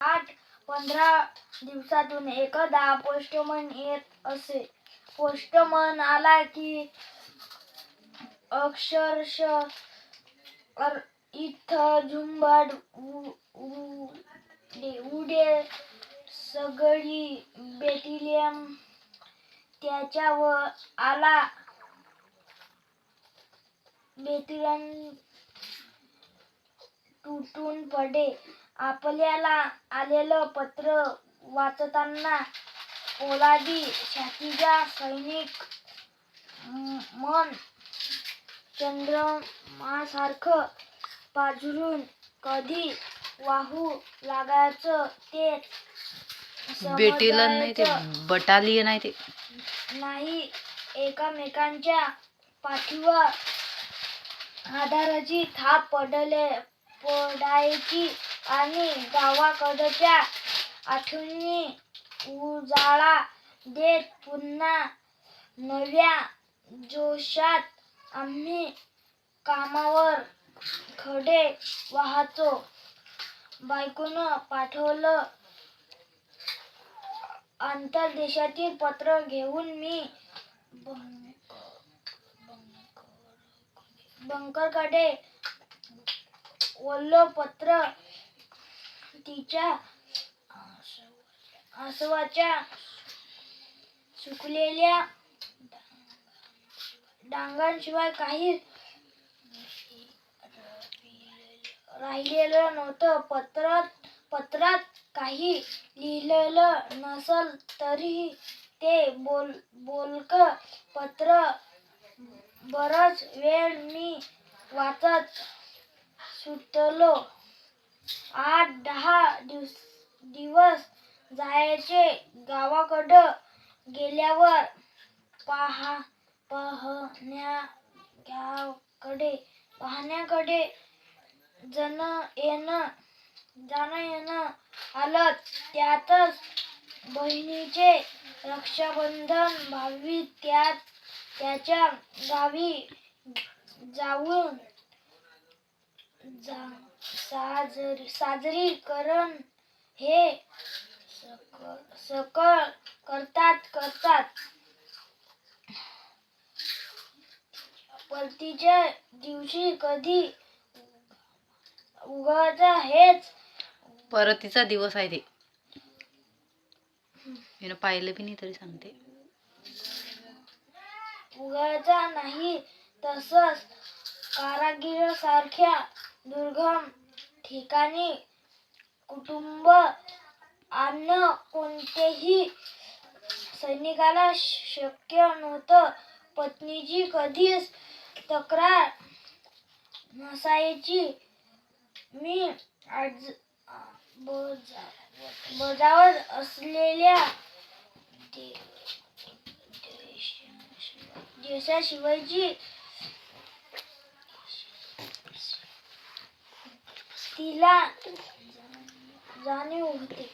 8-15 दिवसातून एकदा पोस्टमन येत असे. पोस्टमन आला की अक्षरशः इथं झुंबड उडे. सगळी बेटिलियन त्याच्यावर आला. बेटिलियन तुटून पडे. आपल्याला आलेलं पत्र वाचताना पोलादी छातीचा सैनिक मन चंद्रमासारखं पाझरून कधी वाहू लागायचं ते बेटिलियन नाही ते बटालियन आहे ते नाही. एकमेकांच्या पाठीवर आधाराची थाप पडायची आणि गावाकडच्या आठवणी उजाळा देत पुन्हा नव्या जोशात आम्ही कामावर खडे वहायचो. बायकोनं पाठवलेलं आंतरदेशीय पत्र घेऊन मी बंकरकडे वळलो. पत्र तिच्या आसवाच्या सुकलेल्या डागांशिवाय काही राहिलेलं नव्हतं. पत्रात काही लिहिलेलं नसलं तरी ते बोलकं पत्र बराच वेळ मी वाचत सुटलो. 8-10 दिवस जायचे. गावाकडं गेल्यावर पाहुण्याकडे जाणं येणं आलं. त्यातच बहिणीचे रक्षाबंधन. भावी त्याच्या गावी जाऊन साजरी करणं हे सकल करतात. परतीच्या दिवशी कधी उगाच हेच परतीचा दिवस आहे ते. मी पाहिलं बी नाही तरी सांगते. उगाच नाही. तसंच कारागीरसारख्या दुर्गम ठिकाणी कुटुंब आणणं कोणत्याही सैनिकाला शक्य नव्हतं. पत्नीची कधीच तक्रार नसायची. मी बजावत असलेल्या देशाशिवायची तिला जाणीव होती.